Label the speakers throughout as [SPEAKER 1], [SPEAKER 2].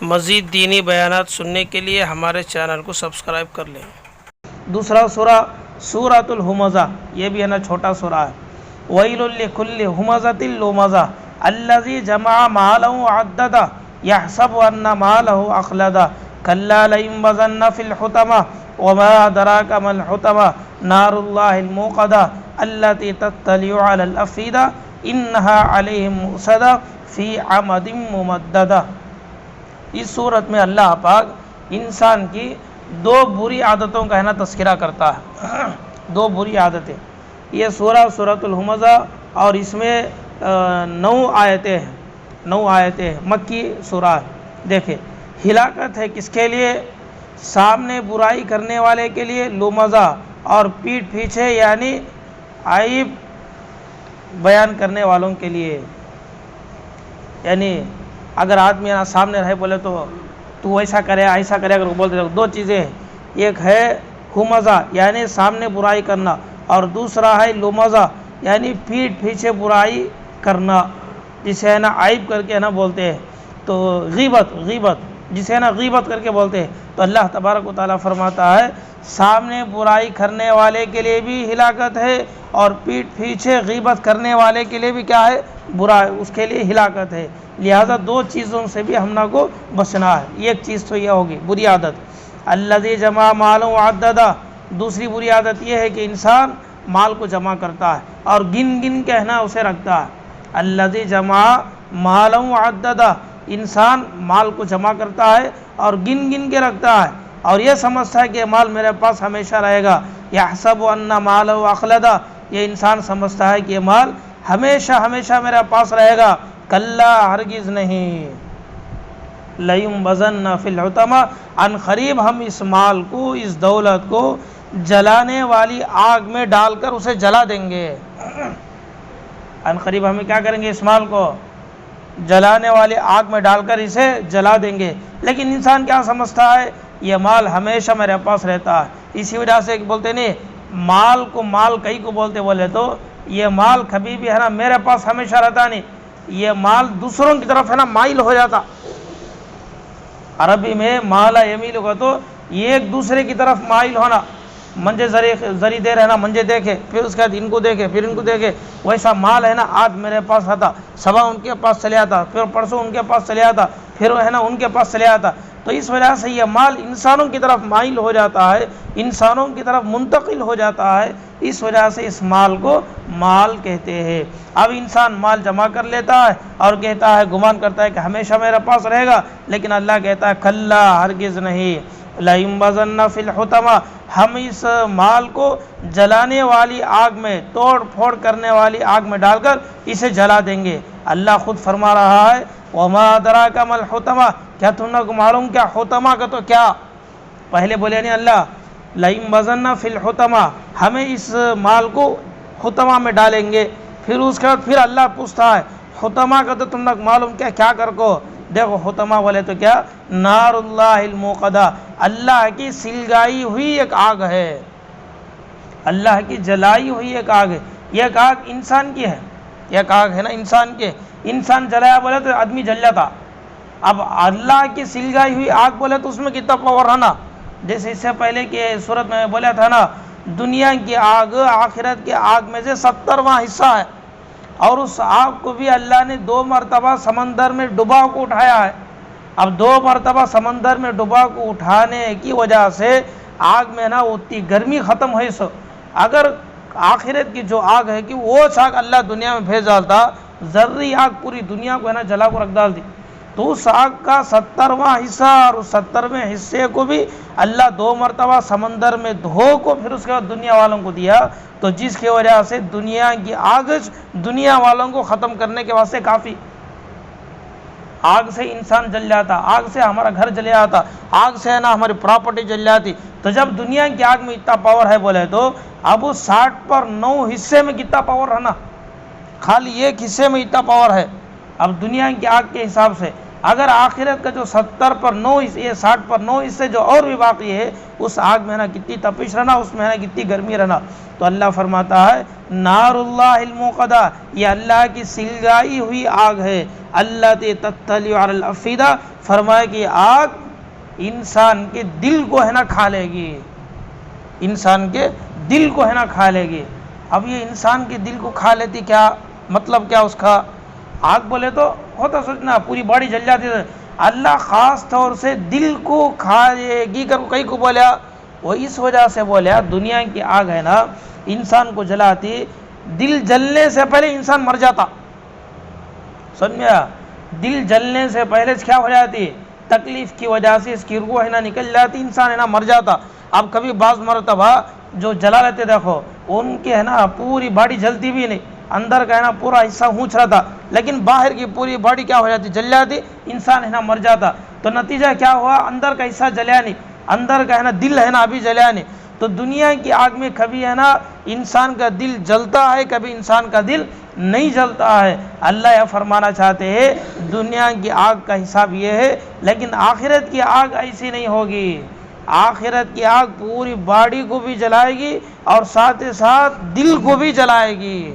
[SPEAKER 1] مزید دینی بیانات سننے کے لیے ہمارے چینل کو سبسکرائب کر لیں۔
[SPEAKER 2] دوسرا سورہ سورۃ الہمزہ، یہ بھی ہے نا چھوٹا سورہ ہے۔ ویل لکل ہمزۃ لمزہ الذی جمع مالہ وعددہ یحسب ان مالہ اخلدہ کلا لینبذن فی الحطمہ وما ادراک ما الحطمہ نار اللہ الموقدہ التی تطلع علی الافئدہ انہا علیہم مؤصدہ فی عمد ممددہ۔ اس صورت میں اللہ پاک انسان کی دو بری عادتوں کا ہے نا تذکرہ کرتا ہے، دو بری عادتیں۔ یہ سورۃ الہمزہ اور اس میں 9 آیتیں ہیں، 9 آیتیں ہیں، مکی سورہ ہے۔ دیکھیں ہلاکت ہے کس کے لیے؟ سامنے برائی کرنے والے کے لیے، لمزہ، اور پیٹھ پیچھے یعنی عیب بیان کرنے والوں کے لیے۔ یعنی اگر آدمی سامنے رہے بولے تو ایسا کرے ایسا کرے، اگر بولتے رہے، دو چیزیں ہیں، ایک ہے ہمزہ یعنی سامنے برائی کرنا، اور دوسرا ہے لمزہ یعنی پیٹھ پیچھے برائی کرنا، جسے ہے نا عیب کر کے ہے نا بولتے ہیں، تو غیبت جسے ہے نا غیبت کر کے بولتے ہیں۔ تو اللہ تبارک و تعالیٰ فرماتا ہے سامنے برائی کرنے والے کے لیے بھی ہلاکت ہے، اور پیٹھ پیچھے غیبت کرنے والے کے لیے بھی کیا ہے؟ برا، اس کے لیے ہلاکت ہے۔ لہذا دو چیزوں سے بھی ہم کو بچنا ہے۔ ایک چیز تو یہ ہوگی بری عادت الذی جمع مالہ وعددہ، دوسری بری عادت یہ ہے کہ انسان مال کو جمع کرتا ہے اور گن گن کے ہے نا اسے رکھتا ہے۔ الذی جمع مالہ وعددہ، انسان مال کو جمع کرتا ہے اور گن گن کے رکھتا ہے، اور یہ سمجھتا ہے کہ یہ مال میرے پاس ہمیشہ رہے گا۔ یحسب ان مالہ اخلدہ، یہ انسان سمجھتا ہے کہ یہ مال ہمیشہ میرے پاس رہے گا۔ کلا، ہرگز نہیں، لینبذن فی الحطمہ، ان قریب ہم اس مال کو، اس دولت کو جلانے والی آگ میں ڈال کر اسے جلا دیں گے۔ ان قریب ہم کیا کریں گے؟ اس مال کو جلانے والی آگ میں ڈال کر اسے جلا دیں گے۔ لیکن انسان کیا سمجھتا ہے؟ یہ مال ہمیشہ میرے پاس رہتا ہے۔ اسی وجہ سے بولتے نہیں، مال کو مال کئی کو بولتے، بولے تو یہ مال کبھی بھی ہے نا میرے پاس ہمیشہ رہتا نہیں، یہ مال دوسروں کی طرف ہے نا مائل ہو جاتا۔ عربی میں مالا یمیل ہوگا تو یہ ایک دوسرے کی طرف مائل ہونا، منجے زری دے رہنا، منجے دیکھے، پھر اس کے بعد ان کو دیکھے، پھر ان کو دیکھے، ویسا مال ہے نا آج میرے پاس آتا، صبح ان کے پاس چلے آتا، پھر پرسوں ان کے پاس چلے آتا، پھر وہ ہے نا ان کے پاس چلے آتا۔ تو اس وجہ سے یہ مال انسانوں کی طرف مائل ہو جاتا ہے، انسانوں کی طرف منتقل ہو جاتا ہے، اس وجہ سے اس مال کو مال کہتے ہیں۔ اب انسان مال جمع کر لیتا ہے اور کہتا ہے، گمان کرتا ہے کہ ہمیشہ میرے پاس رہے گا، لیکن اللہ کہتا ہے کلا، ہرگز نہیں، لینبذن فی الحطمہ، ہم اس مال کو جلانے والی آگ میں، توڑ پھوڑ کرنے والی آگ میں ڈال کر اسے جلا دیں گے۔ اللہ خود فرما رہا ہے وما ادراک ما الحطمہ، کیا تم کو معلوم کیا حطمہ کا؟ تو کیا پہلے بولے نہیں اللہ لینبذن فی الحطمہ، ہمیں اس مال کو حطمہ میں ڈالیں گے۔ پھر اس کے بعد پھر اللہ پوچھتا ہے حطمہ کا تو تم نے معلوم کیا کر کو؟ دیکھو حطمہ بولے تو کیا؟ نار اللہ الموقدہ، اللہ کی سلگائی ہوئی ایک آگ ہے، اللہ کی جلائی ہوئی ایک آگ ہے۔ یہ ایک آگ انسان کی ہے، ایک آگ ہے نا انسان کی، انسان جلایا بولے تو آدمی جل جاتا۔ اب اللہ کی سلگائی ہوئی آگ بولے تو اس میں کتنا پاور ہے نا، جیسے اس سے پہلے کہ صورت میں بولا تھا نا، دنیا کی آگ آخرت کی آگ میں سے 70واں حصہ ہے، اور اس آگ کو بھی اللہ نے 2 مرتبہ سمندر میں ڈبا کو اٹھایا ہے۔ اب 2 مرتبہ سمندر میں ڈبا کو اٹھانے کی وجہ سے آگ میں نا اتنی گرمی ختم ہوئی۔ سو اگر آخرت کی جو آگ ہے کہ وہ آگ اللہ دنیا میں بھیج ڈالتا، ذری آگ پوری دنیا کو ہے نا جلا کو رکھ ڈال دی، تو اس آگ کا 70واں حصہ، اور اس 70ویں حصے کو بھی اللہ 2 مرتبہ سمندر میں دھو کو پھر اس کے بعد دنیا والوں کو دیا، تو جس کی وجہ سے دنیا کی آگ دنیا والوں کو ختم کرنے کے واسطے کافی۔ آگ سے انسان جل جاتا، آگ سے ہمارا گھر جل جاتا، آگ سے ہے نا ہماری پراپرٹی جل جاتی۔ تو جب دنیا کی آگ میں اتنا پاور ہے بولے تو اب 60 پر 9 حصے میں کتنا پاور ہے نا، خالی ایک حصے میں اتنا پاور ہے اب دنیا کی آگ کے حساب سے۔ اگر آخرت کا جو 70 پر 9 یہ 60 پر 9 اس سے جو اور بھی باقی ہے اس آگ میں نا کتنی تپش رہنا، اس میں نا کتنی گرمی رہنا. تو اللہ فرماتا ہے نار اللہ الموقدہ، یہ اللہ کی سلگائی ہوئی آگ ہے. اللہ تطلع علی الافئدہ، فرمایا کہ آگ انسان کے دل کو ہے نا کھا لے گی، انسان کے دل کو ہے نا کھا لے گی. اب یہ انسان کے دل کو کھا لیتی، کیا مطلب کیا اس کا؟ آگ بولے تو ہوتا سوچنا پوری باڈی جل جاتی ہے، اللہ خاص طور سے دل کو کھا لے گی کر کئی کو بولیا، وہ اس وجہ سے بولیا دنیا کی آگ ہے نا انسان کو جلاتی، دل جلنے سے پہلے انسان مر جاتا. سمجھ میں آیا؟ دل جلنے سے پہلے کیا ہو جاتی؟ تکلیف کی وجہ سے اس کی روح ہے نا نکل جاتی، انسان ہے نا مر جاتا. اب کبھی بعض مرتبہ جو جلا لیتے دیکھو ان کے ہے نا پوری باڈی جلتی بھی نہیں، اندر کا ہے نا پورا حصہ ہونچ رہا تھا، لیکن باہر کی پوری باڈی کیا ہو جاتی؟ جل جاتی، انسان ہے نا مر جاتا. تو نتیجہ کیا ہوا؟ اندر کا حصہ جلیا نہیں، اندر کا ہے نا دل ہے نا ابھی جلیا نہیں. تو دنیا کی آگ میں کبھی ہے نا انسان کا دل جلتا ہے، کبھی انسان کا دل نہیں جلتا ہے. اللہ یہ فرمانا چاہتے ہیں دنیا کی آگ کا حساب یہ ہے، لیکن آخرت کی آگ ایسی نہیں ہوگی. آخرت کی آگ پوری باڈی کو بھی جلائے گی اور ساتھ ہی ساتھ دل کو بھی جلائے گی.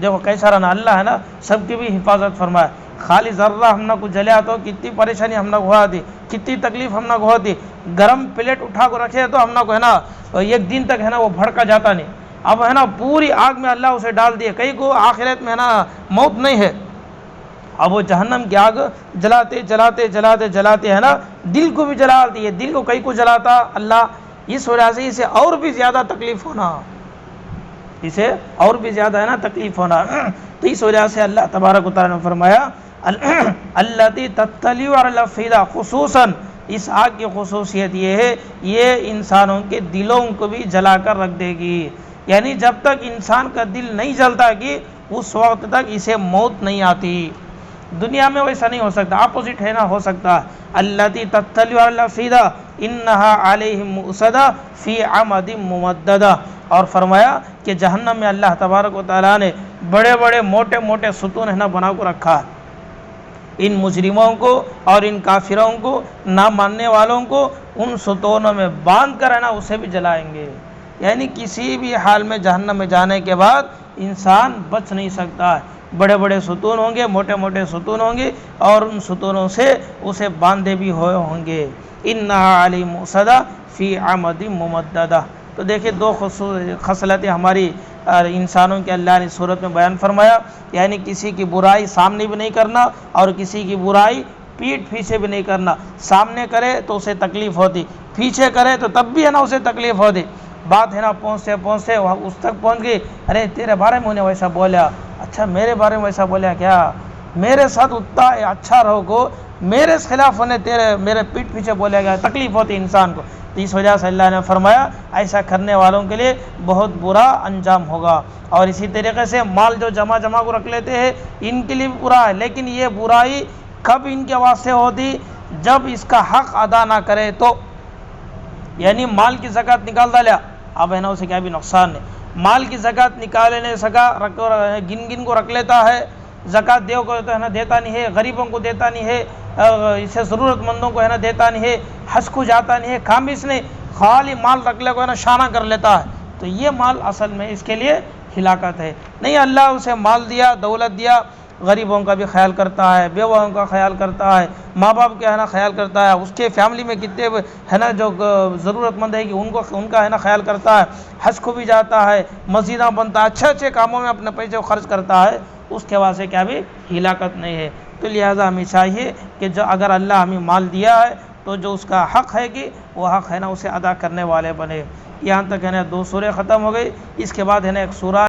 [SPEAKER 2] دیکھو کیسا رہنا، اللہ ہے نا سب کی بھی حفاظت فرمائے. خالی ذرہ ہم نے کو جلیا تو کتنی پریشانی ہم نے کو ہوتی، کتنی تکلیف ہم نے کو ہوتی. گرم پلیٹ اٹھا کو رکھے تو ہم نے کو ہے نا ایک دن تک ہے نا وہ بھڑکا جاتا نہیں. اب ہے نا پوری آگ میں اللہ اسے ڈال دیے، کئی کو آخرت میں ہے نا موت نہیں ہے. اب وہ جہنم کی آگ جلاتے جلاتے جلاتے جلاتے ہے نا دل کو بھی جلاتی ہے. دل کو کئی کو جلاتا اللہ، اس وجہ سے اسے اور بھی زیادہ تکلیف ہونا، اسے اور بھی زیادہ ہے نا تکلیف ہونا. تو اس وجہ سے اللہ تبارک و تعالیٰ نے فرمایا التی تطلع علی الافئدہ، خصوصاً اس آگ کی خصوصیت یہ ہے یہ انسانوں کے دلوں کو بھی جلا کر رکھ دے گی. یعنی جب تک انسان کا دل نہیں جلتا کہ اس وقت تک اسے موت نہیں آتی. دنیا میں ویسا نہیں ہو سکتا، اپوزٹ ہے نا ہو سکتا. التی تطلع علی الافئدہ انہا علیہم مؤصدہ فی عمد ممددہ. اور فرمایا کہ جہنم میں اللہ تبارک و تعالیٰ نے بڑے بڑے موٹے موٹے ستون ہے نا بنا کو رکھا ہے. ان مجرموں کو اور ان کافروں کو، نہ ماننے والوں کو ان ستونوں میں باندھ کر ہے نا اسے بھی جلائیں گے. یعنی کسی بھی حال میں جہنم میں جانے کے بعد انسان بچ نہیں سکتا ہے. بڑے بڑے ستون ہوں گے، موٹے موٹے ستون ہوں گے، اور ان ستونوں سے اسے باندھے بھی ہوئے ہوں گے. انہا علیہم مؤصدہ فی عمد ممددہ. تو دیکھیں دو خصلتیں ہماری انسانوں کے اللہ نے صورت میں بیان فرمایا. یعنی کسی کی برائی سامنے بھی نہیں کرنا اور کسی کی برائی پیٹھ پیچھے بھی نہیں کرنا. سامنے کرے تو اسے تکلیف ہوتی، پیچھے کرے تو تب بھی ہے نا اسے تکلیف ہوتی. بات ہے نا پہنچتے پہنچتے اس تک پہنچ گئی، ارے تیرے بارے میں انہیں ویسا بولا، اچھا میرے بارے میں ویسا بولا کیا، میرے ساتھ اتنا اچھا رہو کو میرے خلاف انہیں میرے پیٹھ پیچھے بولے گا، تکلیف ہوتی انسان کو. تو اس وجہ سے اللہ نے فرمایا ایسا کرنے والوں کے لیے بہت برا انجام ہوگا. اور اسی طریقے سے مال جو جمع کو رکھ لیتے ہیں ان کے لیے بھی برا ہے، لیکن یہ برائی کب ان کے واسطے ہوتی؟ جب اس کا حق ادا نہ کرے تو. یعنی مال کی زکوٰۃ نکال ڈالیا، اب ہے نا اسے کیا بھی نقصان نہیں. مال کی زکوٰۃ نکالے نہیں سکا، گن کو رکھ لیتا ہے، زکوٰۃ دیو کو تو ہے نا دیتا نہیں ہے، غریبوں کو دیتا نہیں ہے، اسے ضرورت مندوں کو ہے نا دیتا نہیں ہے، حج کو جاتا نہیں ہے، کام اس نے خالی مال رکھ لے کو ہے نا شانہ کر لیتا ہے. تو یہ مال اصل میں اس کے لیے ہلاکت ہے. نہیں، اللہ اسے مال دیا، دولت دیا، غریبوں کا بھی خیال کرتا ہے، بیواؤں کا خیال کرتا ہے، ماں باپ کا ہے نا خیال کرتا ہے، اس کے فیملی میں کتنے ہے نا جو ضرورت مند ہے کہ ان کا ہے نا خیال کرتا ہے، حج کو بھی جاتا ہے، مسجداں بنتا ہے، اچھے اچھے کاموں میں اپنے پیسے کو خرچ کرتا ہے، اس کے واسطے کیا بھی ہلاکت نہیں ہے. تو لہٰذا ہمیں چاہیے کہ جو اگر اللہ ہمیں مال دیا ہے تو جو اس کا حق ہے کہ وہ حق ہے نا اسے ادا کرنے والے بنے. یہاں تک ہے نا 2 سورے ختم ہو گئی. اس کے بعد ہے نا ایک سورہ